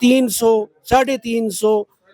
300, 350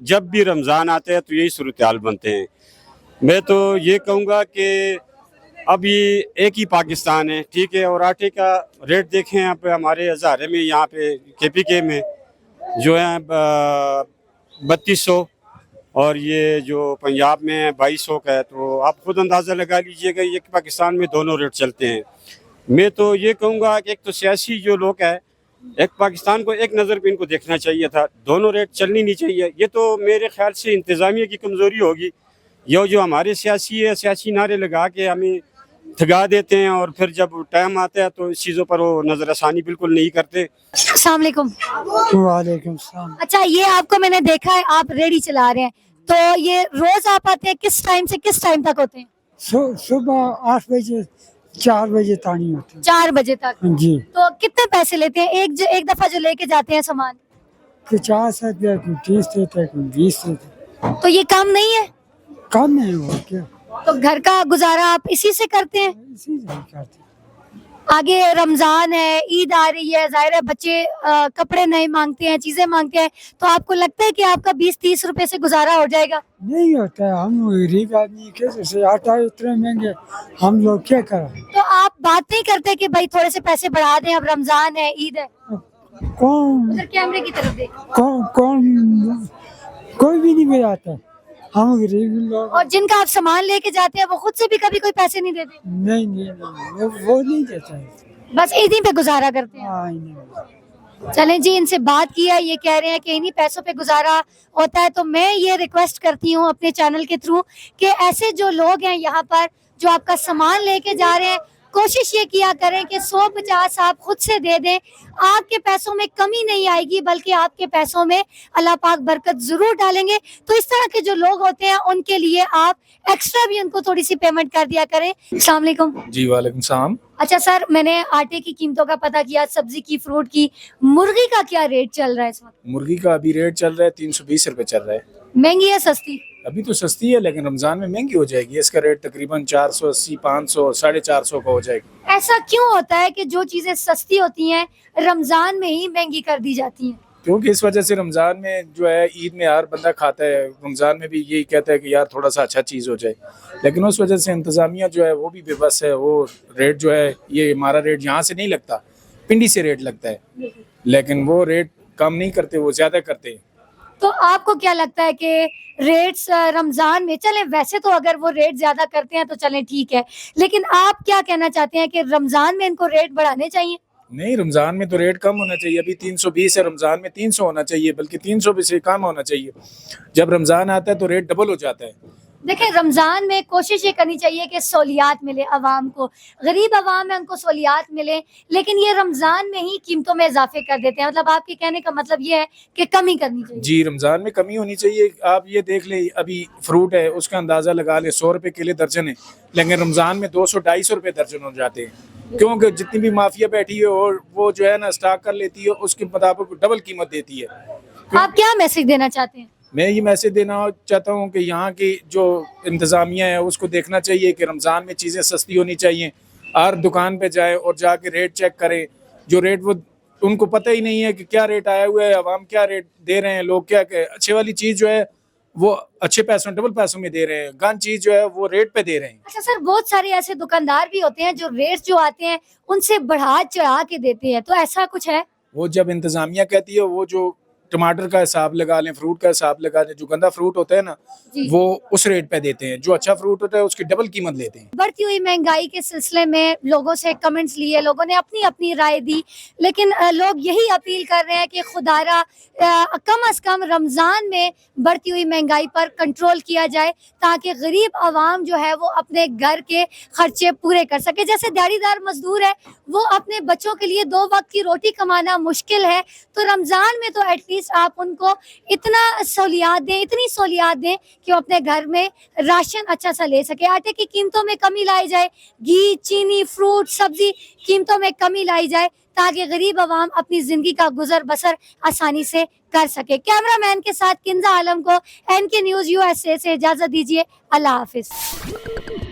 جب بھی رمضان آتے ہیں تو یہی صورتحال بنتے ہیں. میں تو یہ کہوں گا کہ اب یہ ایک ہی پاکستان ہے, ٹھیک ہے, اور آٹے کا ریٹ دیکھیں یہاں پہ ہمارے ہزارے میں, یہاں پہ KPK میں جو ہے 3200, اور یہ جو پنجاب میں 2200 کا ہے. تو آپ خود اندازہ لگا لیجئے گا, یہ پاکستان میں دونوں ریٹ چلتے ہیں. میں تو یہ کہوں گا کہ ایک تو سیاسی جو لوگ ہیں, ایک پاکستان کو ایک نظر پہ ان کو دیکھنا چاہیے تھا, دونوں ریٹ چلنی نہیں چاہیے. یہ تو میرے خیال سے انتظامیہ کی کمزوری ہوگی. یہ جو ہمارے سیاسی ہے, سیاسی نعرے لگا کے ہمیں تھگا دیتے ہیں, اور پھر جب ٹائم آتا ہے تو اس چیزوں پر وہ نظر ثانی بالکل نہیں کرتے. السلام علیکم. وعلیکم السلام. اچھا, یہ آپ کو میں نے دیکھا ہے آپ ریڑھی چلا رہے ہیں, تو یہ روز آپ آتے ہیں, کس ٹائم سے کس ٹائم تک ہوتے ہیں؟ صبح 8 بجے 4 بجے تانی ہوتی 4 بجے تک. جی. تو کتنے پیسے لیتے ہیں ایک دفعہ جو لے کے جاتے ہیں سامان؟ 50 روپیہ, کوئی 30 دیتا ہے, کوئی 20 دیتا ہے. تو یہ کم نہیں ہے؟ کم ہے وہ کیا, تو گھر کا گزارا آپ اسی سے کرتے ہیں؟ اسی سے کرتے ہیں. آگے رمضان ہے, عید آ رہی ہے, ظاہر ہے بچے کپڑے نئے مانگتے ہیں, چیزیں مانگتے ہیں, تو آپ کو لگتا ہے کہ آپ کا 20-30 روپے سے گزارا ہو جائے گا؟ نہیں ہوتا ہے, ہم غریب آدمی کیسے سے, آٹا اتنے مہنگے, ہم لوگ کیا کریں. تو آپ بات نہیں کرتے کہ بھائی تھوڑے سے پیسے بڑھا دیں, اب رمضان ہے, عید ہے؟ کون ادھر کیمرے کی طرف دیکھ. کون کوئی بھی نہیں بجاتا, ہم غریب لوگ. اور جن کا آپ سامان لے کے جاتے ہیں وہ خود سے بھی کبھی کوئی پیسے نہیں دیتے؟ نہیں, وہ نہیں دیتا ہے. بس عیدی پہ گزارا کرتے ہیں. ہاں, نہیں. چلیں جی, ان سے بات کیا, یہ کہہ رہے ہیں کہ انہی پیسوں پہ گزارا ہوتا ہے. تو میں یہ ریکویسٹ کرتی ہوں اپنے چینل کے تھرو کہ ایسے جو لوگ ہیں یہاں پر جو آپ کا سامان لے کے جا رہے ہیں, کوشش یہ کیا کریں کہ 150 آپ خود سے دے دیں. آپ کے پیسوں میں کمی نہیں آئے گی, بلکہ آپ کے پیسوں میں اللہ پاک برکت ضرور ڈالیں گے. تو اس طرح کے جو لوگ ہوتے ہیں ان کے لیے آپ ایکسٹرا بھی ان کو تھوڑی سی پیمنٹ کر دیا کریں. السلام علیکم. جی وعلیکم السلام. اچھا سر, میں نے آٹے کی قیمتوں کا پتہ کیا, سبزی کی, فروٹ کی, مرغی کا کیا ریٹ چل رہا ہے اس وقت؟ مرغی کا ابھی ریٹ چل رہا ہے 320 روپے چل رہا ہے. مہنگی ہے سستی؟ ابھی تو سستی ہے لیکن رمضان میں مہنگی ہو جائے گی. اس کا ریٹ تقریباً 480 500 450 کا ہو جائے گا. ایسا کیوں ہوتا ہے کہ جو چیزیں سستی ہوتی ہیں رمضان میں ہی مہنگی کر دی جاتی ہیں؟ کیونکہ اس وجہ سے رمضان میں جو ہے, عید میں ہر بندہ کھاتا ہے, رمضان میں بھی یہی کہتا ہے کہ یار تھوڑا سا اچھا چیز ہو جائے, لیکن اس وجہ سے انتظامیہ جو ہے وہ بھی بے بس ہے. وہ ریٹ جو ہے, یہ ہمارا ریٹ یہاں سے نہیں لگتا, پنڈی سے ریٹ لگتا ہے, لیکن وہ ریٹ کم نہیں کرتے, وہ زیادہ کرتے ہیں. تو آپ کو کیا لگتا ہے کہ ریٹس رمضان میں, چلیں ویسے تو اگر وہ ریٹ زیادہ کرتے ہیں تو چلیں ٹھیک ہے, لیکن آپ کیا کہنا چاہتے ہیں کہ رمضان میں ان کو ریٹ بڑھانے چاہیے؟ نہیں, رمضان میں تو ریٹ کم ہونا چاہیے. ابھی 320 ہے, رمضان میں 300 ہونا چاہیے, بلکہ 300 بھی سے کم ہونا چاہیے. جب رمضان آتا ہے تو ریٹ ڈبل ہو جاتا ہے. دیکھیں, رمضان میں کوشش یہ کرنی چاہیے کہ سہولیات ملے عوام کو, غریب عوام ہے ان کو سہولیات ملے, لیکن یہ رمضان میں ہی قیمتوں میں اضافے کر دیتے ہیں. مطلب آپ کے کہنے کا مطلب یہ ہے کہ کمی کرنی چاہیے. جی, رمضان میں کمی ہونی چاہیے. آپ یہ دیکھ لیں, ابھی فروٹ ہے اس کا اندازہ لگا لیں, 100 روپے کلو درجن ہے, لیکن رمضان میں 200-250 روپے درجن ہو جاتے ہیں, کیونکہ جتنی بھی مافیا بیٹھی ہے اور وہ جو ہے نا اسٹاک کر لیتی ہے, اس کے مطابق ڈبل قیمت دیتی ہے. آپ کیا میسج دینا چاہتے ہیں؟ میں یہ میسج دینا چاہتا ہوں کہ یہاں کی جو انتظامیہ ہے اس کو دیکھنا چاہیے کہ رمضان میں چیزیں سستی ہونی چاہیے. ہر دکان پہ جائے اور جا کے ریٹ چیک کریں. جو ریٹ وہ ان کو پتہ ہی نہیں ہے کہ کیا ریٹ آیا ہوا ہے, عوام کیا ریٹ دے رہے ہیں, لوگ کیا کہ اچھے والی چیز جو ہے وہ اچھے پیسوں ڈبل پیسوں میں دے رہے ہیں, گن چیز جو ہے وہ ریٹ پہ دے رہے ہیں. اچھا سر, بہت سارے ایسے دکاندار بھی ہوتے ہیں جو ریٹ جو آتے ہیں ان سے بڑھا چڑھا کے دیتے ہیں, تو ایسا کچھ ہے؟ وہ جب انتظامیہ کہتی ہے, وہ جو ٹماٹر کا حساب لگا لیں, فروٹ کا حساب لگا لیں, جو گندا فروٹ ہوتا ہے نا وہ اس ریٹ پہ دیتے ہیں, جو اچھا فروٹ ہوتا ہے اس کی ڈبل قیمت لیتے ہیں. بڑھتی ہوئی مہنگائی کے سلسلے میں لوگوں سے کمنٹس لیے, لوگوں نے اپنی اپنی رائے دی, لیکن لوگ یہی اپیل کر رہے ہیں کہ خدارا کم از کم رمضان میں بڑھتی ہوئی مہنگائی پر کنٹرول کیا جائے, تاکہ غریب عوام جو ہے وہ اپنے گھر کے خرچے پورے کر سکے. جیسے دیہڑی دار مزدور ہے, وہ اپنے بچوں کے لیے 2 وقت کی روٹی کمانا مشکل ہے, تو رمضان میں تو ایٹ لیسٹ آپ ان کو اتنا سہولیات دیں, اتنی سہولیات دیں کہ وہ اپنے گھر میں راشن اچھا سا لے سکے. آٹے کی قیمتوں میں کمی لائی جائے, گھی, چینی, فروٹ, سبزی قیمتوں میں کمی لائی جائے, تاکہ غریب عوام اپنی زندگی کا گزر بسر آسانی سے کر سکے. کیمرہ مین کے ساتھ کنزا عالم کو NK نیوز USA سے اجازت دیجیے. اللہ حافظ.